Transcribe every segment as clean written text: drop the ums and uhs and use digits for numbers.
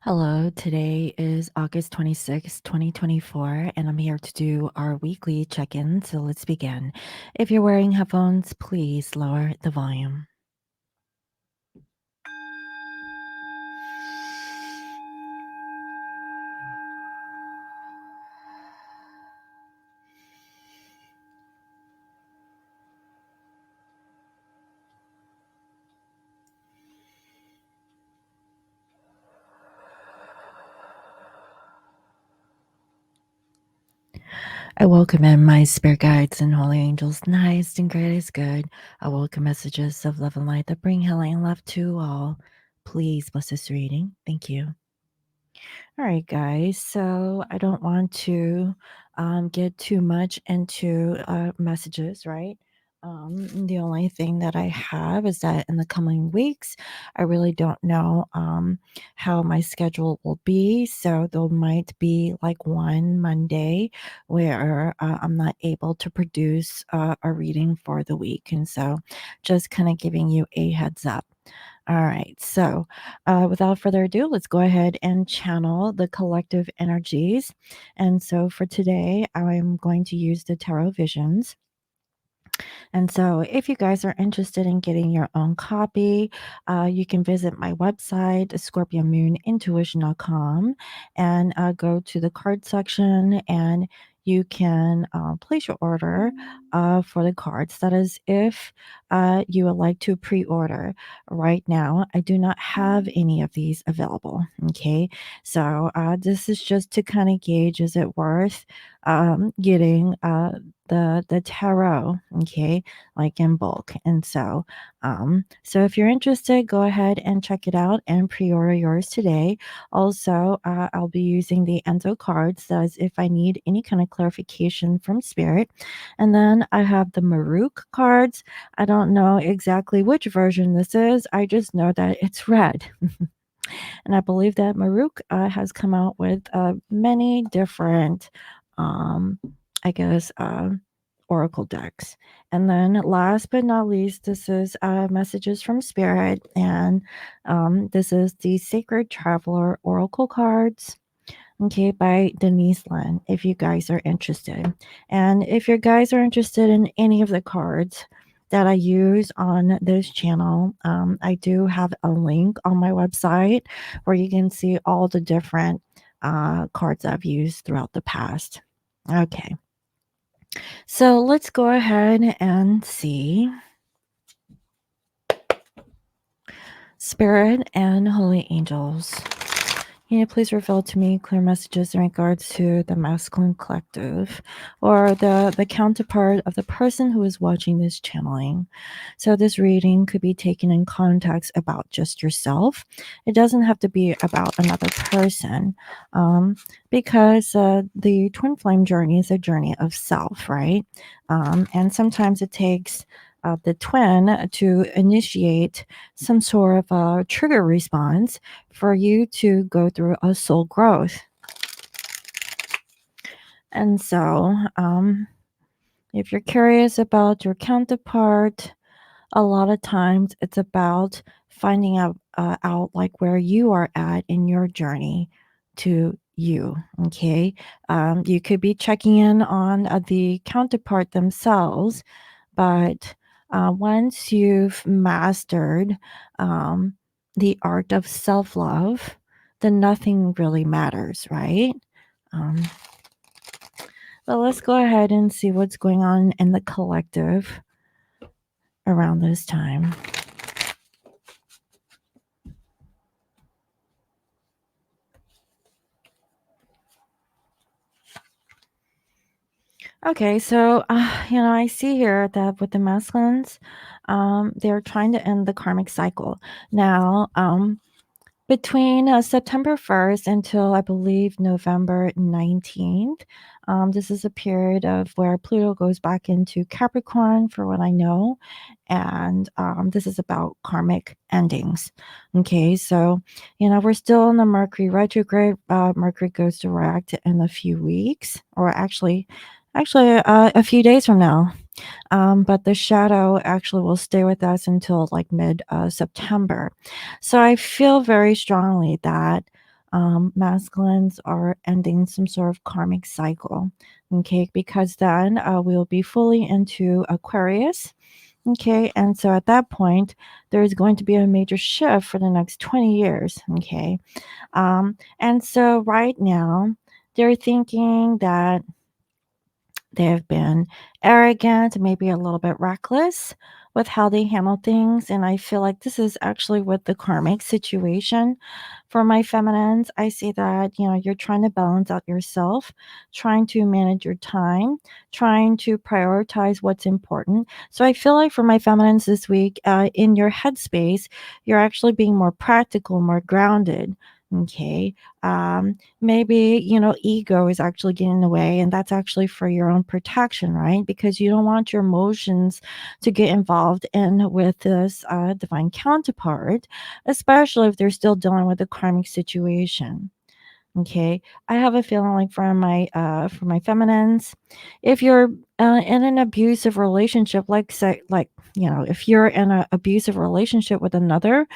Hello, today is August 26th, 2024, and I'm here to do our weekly check in. So let's begin. If you're wearing headphones, please lower the volume. I welcome in my spirit guides and holy angels, the highest and greatest good. I welcome messages of love and light that bring healing and love to all. Please bless this reading. Thank you. All right, guys. So I don't want to get too much into messages, right? The only thing that I have is that in the coming weeks, I really don't know how my schedule will be. So there might be like one Monday where I'm not able to produce a reading for the week. And so just kind of giving you a heads up. All right. So, without further ado, let's go ahead and channel the collective energies. And so, for today, I'm going to use the Tarot Visions. And so, if you guys are interested in getting your own copy, you can visit my website, scorpiomoonintuition.com, and go to the card section and you can place your order for the cards. That is, if you would like to pre order. Right now, I do not have any of these available. Okay. So, this is just to kind of gauge, is it worth getting the tarot, okay, like in bulk. And so so if you're interested, go ahead and check it out and pre-order yours today. Also, I'll be using the Enzo cards as if I need any kind of clarification from spirit. And then I have the Maruk cards. I don't know exactly which version this is, I just know that it's red. And I believe that Maruk has come out with many different, um, I guess, oracle decks. And then last but not least, this is Messages from Spirit. And this is the Sacred Traveler Oracle cards. Okay, by Denise Lynn, if you guys are interested. And if you guys are interested in any of the cards that I use on this channel, I do have a link on my website where you can see all the different cards I've used throughout the past. Okay, so let's go ahead and see. Spirit and holy angels, can you please reveal to me clear messages in regards to the masculine collective or the counterpart of the person who is watching this channeling? So this reading could be taken in context about just yourself. It doesn't have to be about another person, because the twin flame journey is a journey of self, right? And sometimes it takes the twin to initiate some sort of a trigger response for you to go through a soul growth. And so, if you're curious about your counterpart, a lot of times it's about finding out like where you are at in your journey to you. Okay, you could be checking in on the counterpart themselves, but once you've mastered um, the art of self love, then nothing really matters, right? Um, but let's go ahead and see what's going on in the collective around this time. Okay, so I see here that with the masculines, they're trying to end the karmic cycle. Now, between September 1st until I believe November 19th, this is a period of where Pluto goes back into Capricorn, for what I know. And this is about karmic endings. Okay, so, we're still in the Mercury retrograde. Mercury goes direct in a few weeks, or actually, a few days from now. But the shadow actually will stay with us until like mid September. So I feel very strongly that masculines are ending some sort of karmic cycle. Okay, because then we'll be fully into Aquarius. Okay, and so at that point, there is going to be a major shift for the next 20 years. Okay, and so right now, they're thinking that they have been arrogant, maybe a little bit reckless with how they handle things. And I feel like this is actually with the karmic situation for my feminines. I see that, you're trying to balance out yourself, trying to manage your time, trying to prioritize what's important. So I feel like for my feminines this week, in your headspace, you're actually being more practical, more grounded. Okay. Maybe, ego is actually getting in the way, and that's actually for your own protection, right? Because you don't want your emotions to get involved in with this divine counterpart, especially if they're still dealing with a karmic situation. Okay. I have a feeling like for my feminines, if you're in an abusive relationship, like say like if you're in an abusive relationship with another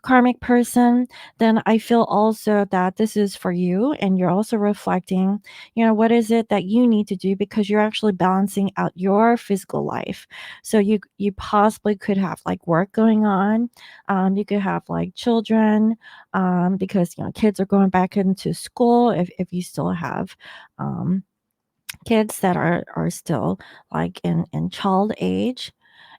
karmic person, then I feel also that this is for you, and you're also reflecting, what is it that you need to do, because you're actually balancing out your physical life. So you possibly could have like work going on, you could have like children, because kids are going back into school, if you still have um, kids that are still like in child age.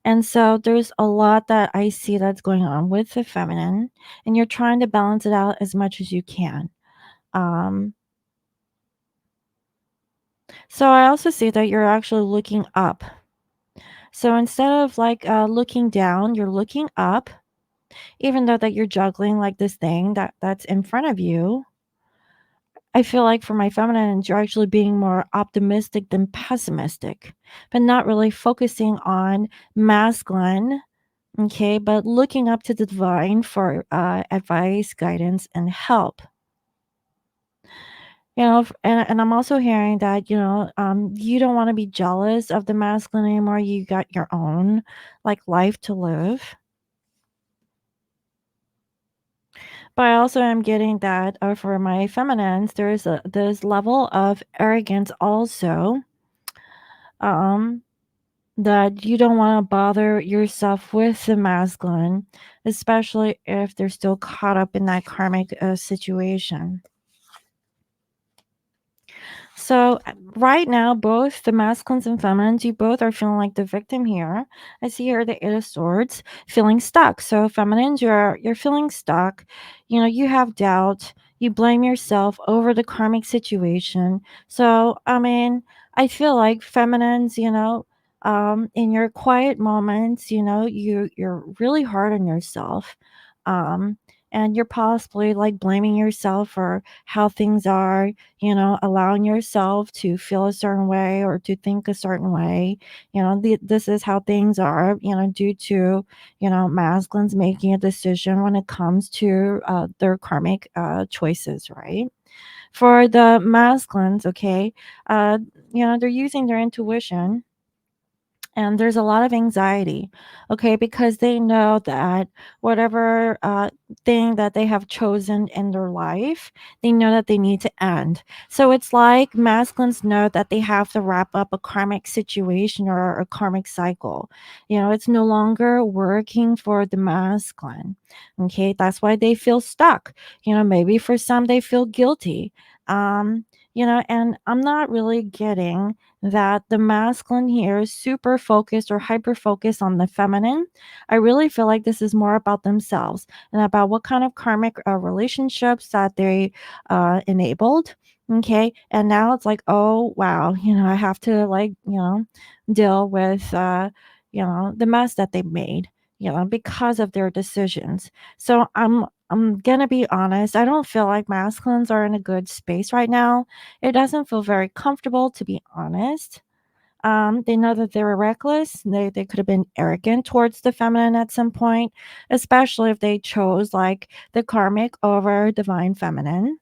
And so there's a lot that I see that's going on with the feminine, and you're trying to balance it out as much as you can. Um, so I also see that you're actually looking up. So instead of like looking down, you're looking up, even though that you're juggling like this thing that's in front of you. I feel like for my feminines, you're actually being more optimistic than pessimistic, but not really focusing on masculine. Okay, but looking up to the divine for advice, guidance, and help. And I'm also hearing that you don't want to be jealous of the masculine anymore. You got your own like life to live. But I also am getting that for my feminines, there's a this level of arrogance also, um, that you don't want to bother yourself with the masculine, especially if they're still caught up in that karmic situation. So right now, both the masculines and feminines, you both are feeling like the victim here. I see here the Eight of Swords, feeling stuck. So feminines, you're feeling stuck. You have doubt. You blame yourself over the karmic situation. So I mean, I feel like feminines, in your quiet moments, you're really hard on yourself. Um, and you're possibly like blaming yourself for how things are, allowing yourself to feel a certain way or to think a certain way. This is how things are, due to, masculines making a decision when it comes to their karmic choices, right? For the masculines, okay, uh, they're using their intuition, and there's a lot of anxiety, okay, because they know that whatever thing that they have chosen in their life, they know that they need to end. So it's like masculines know that they have to wrap up a karmic situation or a karmic cycle. It's no longer working for the masculine. Okay, that's why they feel stuck. Maybe for some they feel guilty. um and I'm not really getting that the masculine here is super focused or hyper focused on the feminine. I really feel like this is more about themselves and about what kind of karmic relationships that they enabled. Okay. And now it's like, oh, wow, I have to like, deal with, the mess that they made, because of their decisions. So I'm gonna be honest. I don't feel like masculines are in a good space right now. It doesn't feel very comfortable, to be honest. They know that they were reckless. They could have been arrogant towards the feminine at some point, especially if they chose like the karmic over divine feminine.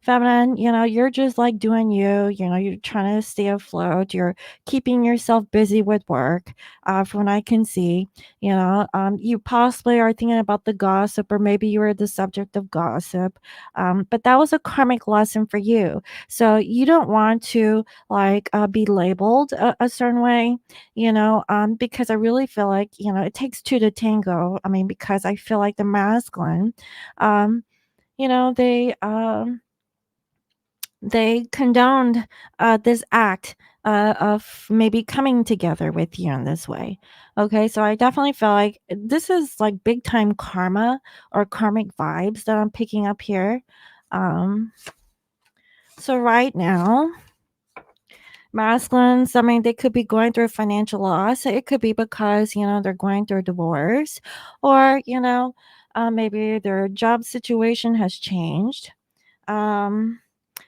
Feminine, you're just like doing you, you're trying to stay afloat. You're keeping yourself busy with work, from what I can see. You possibly are thinking about the gossip, or maybe you were the subject of gossip. But that was a karmic lesson for you. So you don't want to like be labeled a certain way, because I really feel like, it takes two to tango. I mean, because I feel like the masculine, um, you know, they, um, they condoned this act of maybe coming together with you in this way. Okay, so I definitely feel like this is like big time karma or karmic vibes that I'm picking up here. Um, so right now, masculines, I mean, they could be going through financial loss. It could be because, they're going through a divorce, or, maybe their job situation has changed. Um,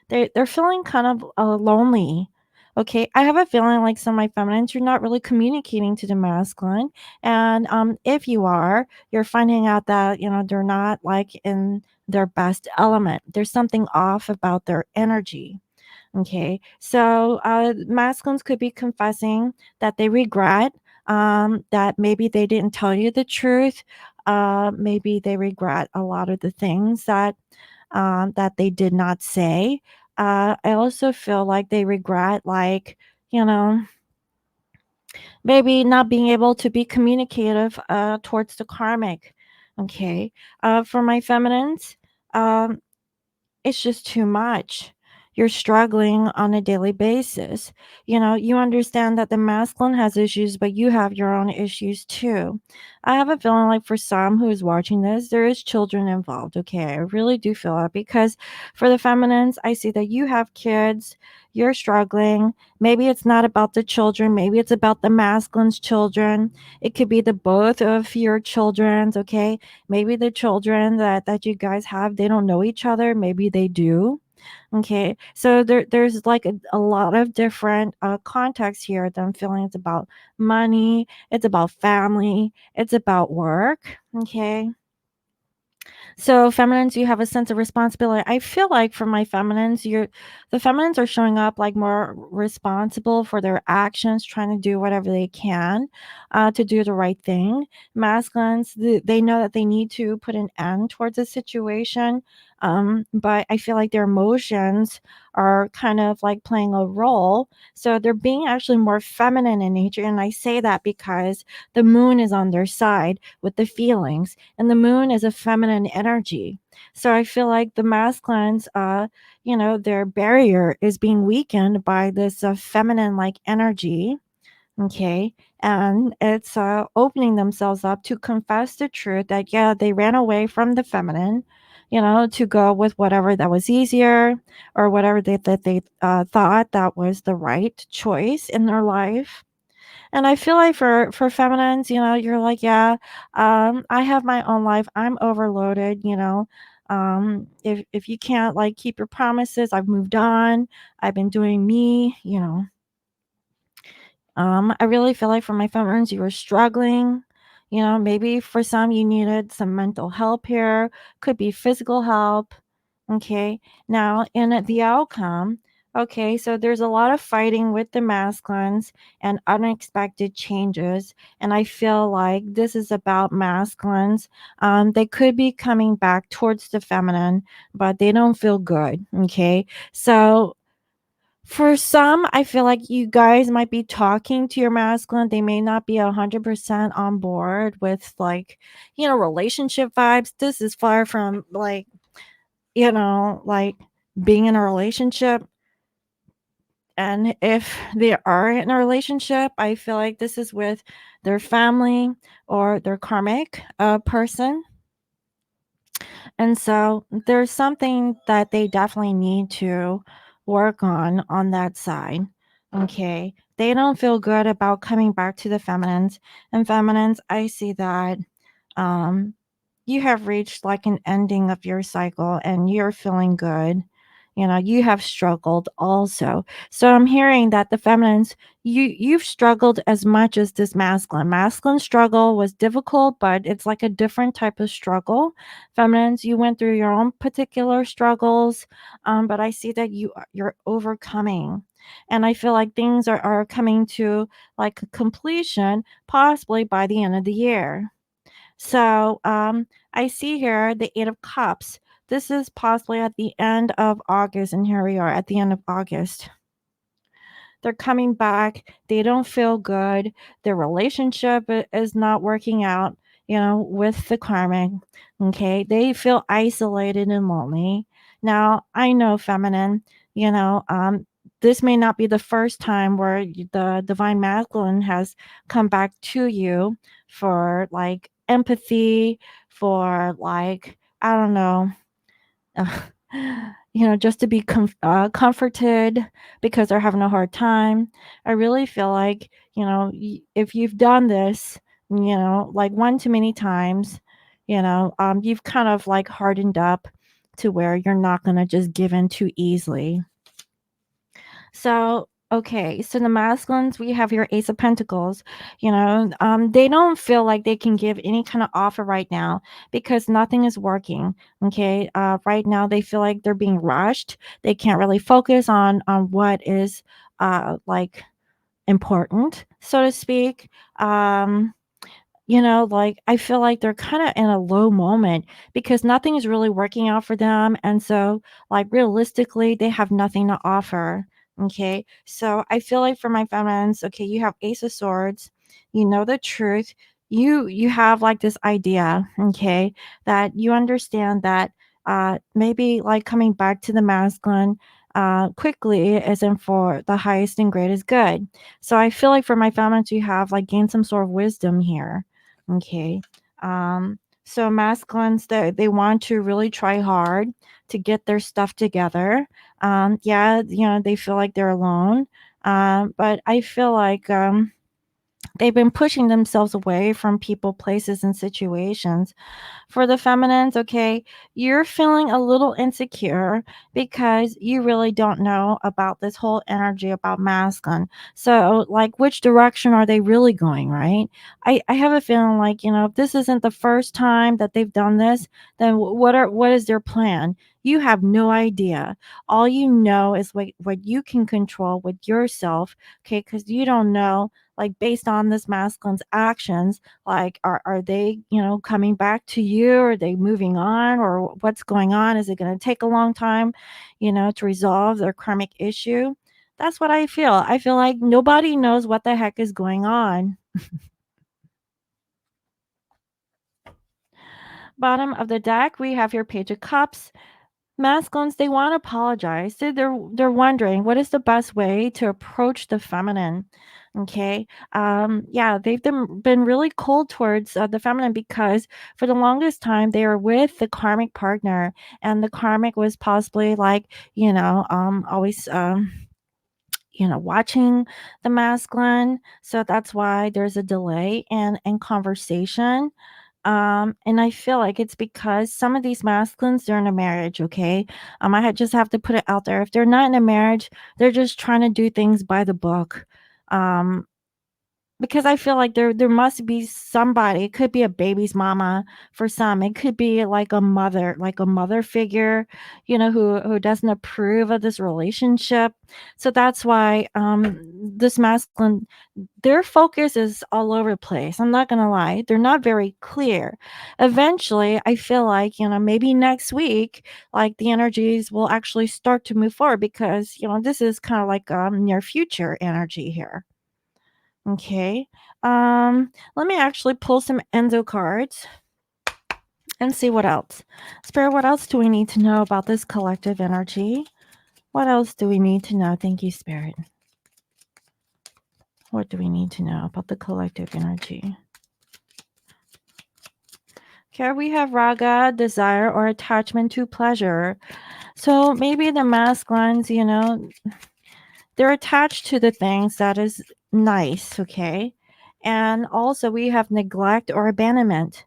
they're feeling kind of lonely. Okay, I have a feeling like some of my feminines, you're not really communicating to the masculine, and if you are, you're finding out that they're not like in their best element. There's something off about their energy. Okay, so masculines could be confessing that they regret, that maybe they didn't tell you the truth. Maybe they regret a lot of the things that they did not say. I also feel like they regret, like, you know, maybe not being able to be communicative towards the karmic. Okay, for my feminines, um, it's just too much. You're struggling on a daily basis. You understand that the masculine has issues, but you have your own issues too. I have a feeling like for some who is watching this, there is children involved. Okay, I really do feel that because for the feminines, I see that you have kids, you're struggling. Maybe it's not about the children, maybe it's about the masculine's children. It could be the both of your children's, okay? Maybe the children that you guys have, they don't know each other, maybe they do. Okay, so there's like a lot of different contexts here that I'm feeling. It's about money, it's about family, it's about work. Okay, so feminines, you have a sense of responsibility. I feel like for my feminines, the feminines are showing up like more responsible for their actions, trying to do whatever they can to do the right thing. Masculines, they know that they need to put an end towards a situation, but I feel like their emotions are kind of like playing a role. So they're being actually more feminine in nature. And I say that because the moon is on their side with the feelings, and the moon is a feminine energy. So I feel like the masculines, their barrier is being weakened by this feminine like energy. Okay, and it's opening themselves up to confess the truth that yeah, they ran away from the feminine, to go with whatever that was easier, or whatever they thought that was the right choice in their life. And I feel like for feminines, you're like, yeah, I have my own life. I'm overloaded, if you can't like keep your promises, I've moved on. I've been doing me, I really feel like for my feminines, you were struggling. Maybe for some you needed some mental help here, could be physical help. Okay. Now, in the outcome, okay, so there's a lot of fighting with the masculines and unexpected changes. And I feel like this is about masculines. They could be coming back towards the feminine, but they don't feel good. Okay. So for some, I feel like you guys might be talking to your masculine. They may not be 100% on board with like, relationship vibes. This is far from like, like being in a relationship. And if they are in a relationship, I feel like this is with their family or their karmic person. And so there's something that they definitely need to work on that side. Okay. They don't feel good about coming back to the feminines. And feminines, I see that um you have reached like an ending of your cycle and you're feeling good. you have struggled also. So I'm hearing that the feminines, you've struggled as much as this masculine. Masculine struggle was difficult, but it's like a different type of struggle. Feminines, you went through your own particular struggles, but I see that you're overcoming. And I feel like things are coming to like a completion, possibly by the end of the year. So I see here the Eight of Cups. This is possibly at the end of August, and here we are at the end of August. They're coming back. They don't feel good. Their relationship is not working out, with the karmic. Okay. They feel isolated and lonely. Now, I know, feminine, this may not be the first time where the divine masculine has come back to you for like empathy, for like, I don't know, uh, just to be comforted because they're having a hard time. I really feel like, if you've done this, like one too many times, you've kind of like hardened up to where you're not going to just give in too easily. So, okay, so the masculines, we have your Ace of Pentacles. They don't feel like they can give any kind of offer right now because nothing is working. Okay, right now they feel like they're being rushed. They can't really focus on what is like important, so to speak. Like I feel like they're kind of in a low moment because nothing is really working out for them. And so, like, realistically, they have nothing to offer. Okay. So I feel like for my feminines, okay, you have Ace of Swords, you know the truth. You have like this idea, okay, that you understand that maybe like coming back to the masculine quickly isn't for the highest and greatest good. So I feel like for my feminines, you have like gained some sort of wisdom here. Okay. So masculines, they want to really try hard to get their stuff together. Yeah, they feel like they're alone. But I feel like they've been pushing themselves away from people, places, and situations. For the feminines, okay, you're feeling a little insecure because you really don't know about this whole energy about masculine. So, like, which direction are they really going, right? I have a feeling like, if this isn't the first time that they've done this, then what is their plan? You have no idea. All you know is what you can control with yourself, okay? Because you don't know, like, based on this masculine's actions, like, are they, coming back to you? Are they moving on? Or what's going on? Is it going to take a long time, to resolve their karmic issue? That's what I feel. I feel like nobody knows what the heck is going on. Bottom of the deck, we have your Page of Cups. Masculines, they want to apologize. They're wondering what is the best way to approach the feminine. Okay. Yeah, they've been really cold towards the feminine because for the longest time they were with the karmic partner, and the karmic was possibly like, always watching the masculine. So that's why there's a delay in conversation. And I feel like it's because some of these masculines, they're in a marriage, okay? Just have to put it out there. If they're not in a marriage, they're just trying to do things by the book. Um, because I feel like there must be somebody. It could be a baby's mama for some. It could be like a mother figure, who doesn't approve of this relationship. So that's why this masculine, their focus is all over the place. I'm not gonna lie. They're not very clear. Eventually, I feel like, maybe next week, like the energies will actually start to move forward because, this is kind of like near future energy here. Okay. Let me actually pull some Enzo cards and see what else. Spirit, what else do we need to know about this collective energy? What else do we need to know? Thank you, Spirit. What do we need to know about the collective energy? Okay, we have raga, desire, or attachment to pleasure. So maybe the masculines, they're attached to the things that is nice, okay? And also we have neglect or abandonment,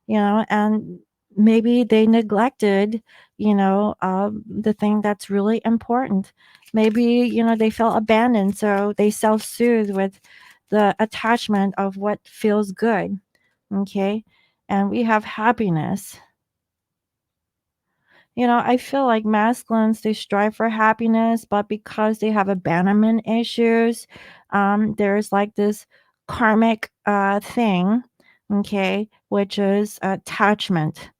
and maybe they neglected the thing that's really important. Maybe, they felt abandoned, so they self-soothe with the attachment of what feels good. Okay. And we have happiness. I feel like masculines, they strive for happiness, but because they have abandonment issues, there's like this karmic thing, okay, which is attachment,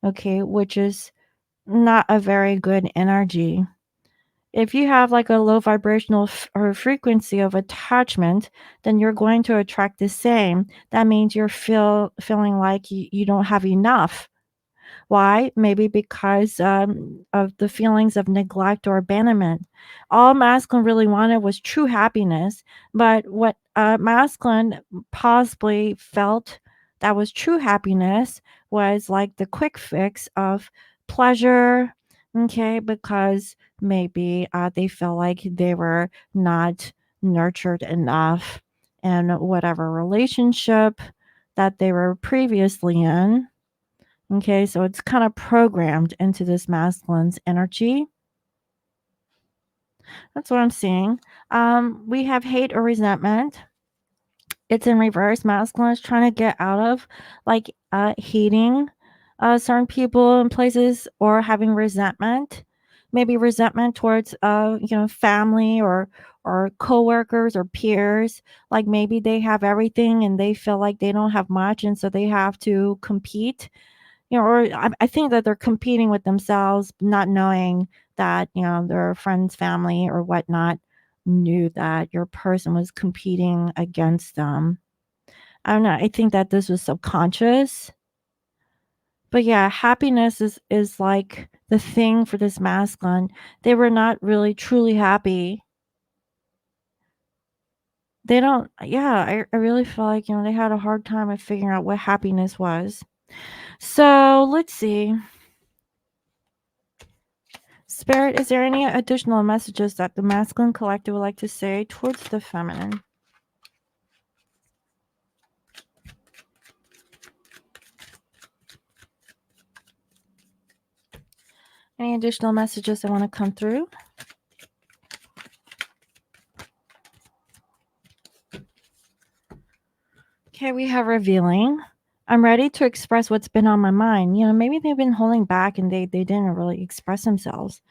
okay, which is not a very good energy. If you have like a low vibrational or frequency of attachment, then you're going to attract the same. That means you're feeling like you don't have enough. Why? Maybe because of the feelings of neglect or abandonment. All masculine really wanted was true happiness, but what masculine possibly felt that was true happiness was like the quick fix of pleasure, okay, because maybe they felt like they were not nurtured enough in whatever relationship that they were previously in. Okay, so it's kind of programmed into this masculine's energy. That's what I'm seeing. We have hate or resentment. It's in reverse. Masculine is trying to get out of like hating certain people and places or having resentment. Maybe resentment towards family or coworkers or peers. Like maybe they have everything and they feel like they don't have much, and so they have to compete, or I think that they're competing with themselves, not knowing that, their friends, family, or whatnot knew that your person was competing against them. I don't know. I think that this was subconscious. But yeah, happiness is like the thing for this masculine. They were not really truly happy. They don't, yeah, I really feel like, they had a hard time of figuring out what happiness was. So let's see. Spirit, is there any additional messages that the masculine collective would like to say towards the feminine? Any additional messages that want to come through? Okay, we have revealing. I'm ready to express what's been on my mind. Maybe they've been holding back and they didn't really express themselves.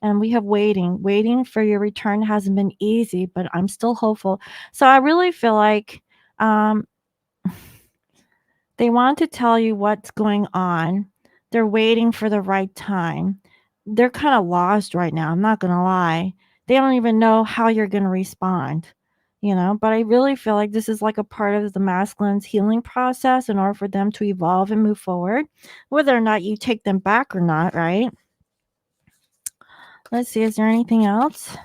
And we have waiting. Waiting for your return hasn't been easy, but I'm still hopeful. So I really feel like um, they want to tell you what's going on. They're waiting for the right time. They're kind of lost right now. I'm not going to lie. They don't even know how you're going to respond, but I really feel like this is like a part of the masculine's healing process in order for them to evolve and move forward, whether or not you take them back or not, right? Let's see. Is there anything else?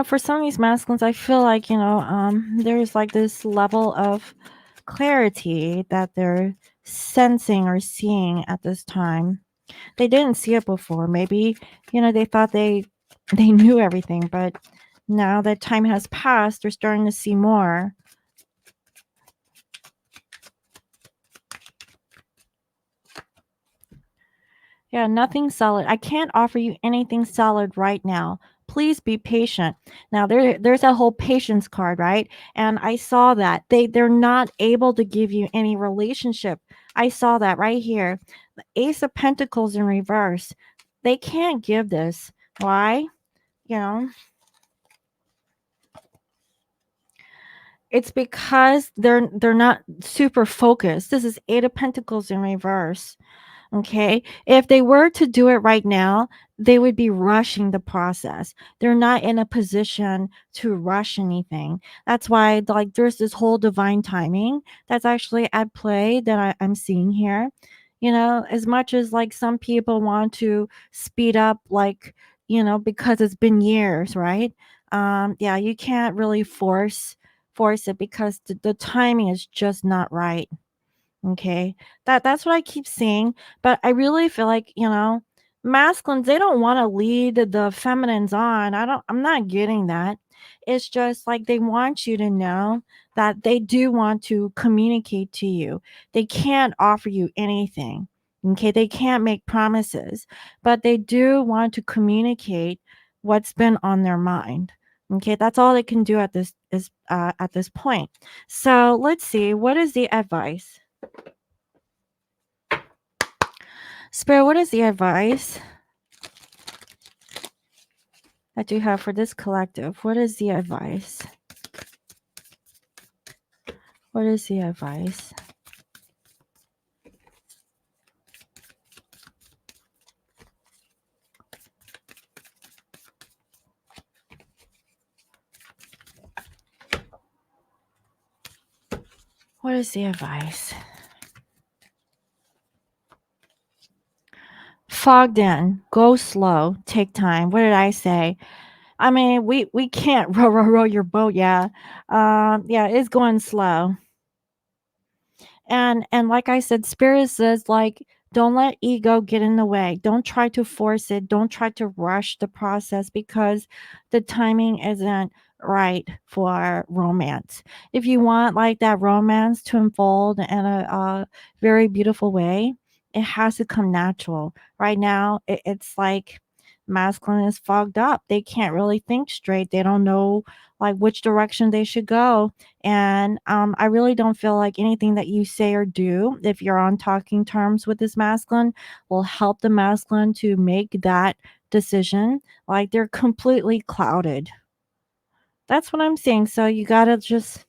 For some of these masculines, I feel like, there's like this level of clarity that they're sensing or seeing at this time. They didn't see it before. Maybe, they thought they knew everything, but now that time has passed, they're starting to see more. Yeah, nothing solid. I can't offer you anything solid right now. Please be patient. Now there's a whole patience card, right? And I saw that. They're not able to give you any relationship. I saw that right here. The Ace of Pentacles in reverse. They can't give this. Why? It's because they're not super focused. This is Eight of Pentacles in reverse. Okay. If they were to do it right now, they would be rushing the process. They're not in a position to rush anything. That's why, like, there's this whole divine timing that's actually at play that I'm seeing here. As much as like some people want to speed up, like, because it's been years, right? Yeah, you can't really force it because the timing is just not right. Okay. That's what I keep seeing, but I really feel like, masculines, they don't want to lead the feminines on. I'm not getting that. It's just like they want you to know that they do want to communicate to you. They can't offer you anything. Okay, they can't make promises, but they do want to communicate what's been on their mind. Okay, that's all they can do at this point. So let's see, what is the advice? Spirit, what is the advice that you have for this collective? What is the advice? What is the advice? What is the advice? Fogged in, go slow, take time. What did I say? I mean, we can't row your boat. Yeah, yeah, it's going slow. And like I said, spirit says, like, don't let ego get in the way. Don't try to force it. Don't try to rush the process because the timing isn't right for romance. If you want like that romance to unfold in a very beautiful way, it has to come natural. Right now, it's like masculine is fogged up. They can't really think straight. They don't know like which direction they should go, and I really don't feel like anything that you say or do, if you're on talking terms with this masculine, will help the masculine to make that decision. Like they're completely clouded. That's what I'm saying. So you gotta just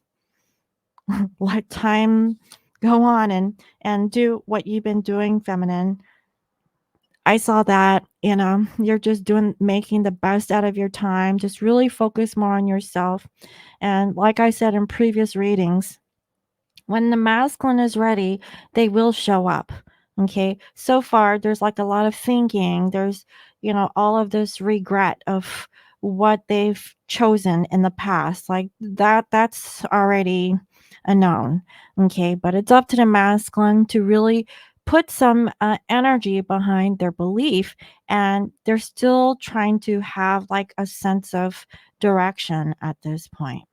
let time go on and do what you've been doing, feminine. I saw that, you're just doing making the best out of your time. Just really focus more on yourself. And like I said in previous readings, when the masculine is ready, they will show up. Okay. So far, there's like a lot of thinking. There's, all of this regret of what they've chosen in the past. Like that's already a known. Okay. But it's up to the masculine to really put some energy behind their belief. And they're still trying to have like a sense of direction at this point.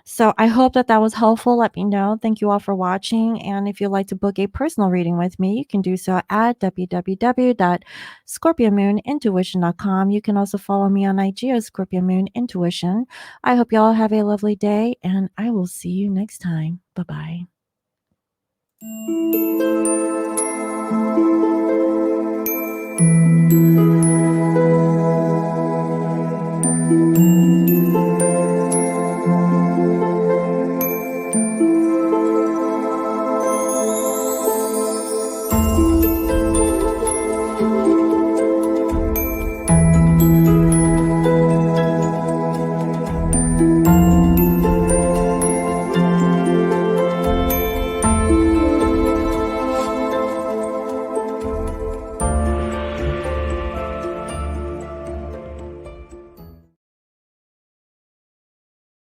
So I hope that that was helpful. Let me know. Thank you all for watching. And if you'd like to book a personal reading with me, you can do so at www.scorpiomoonintuition.com. You can also follow me on IG as Scorpio Moon Intuition. I hope you all have a lovely day, and I will see you next time. Bye bye.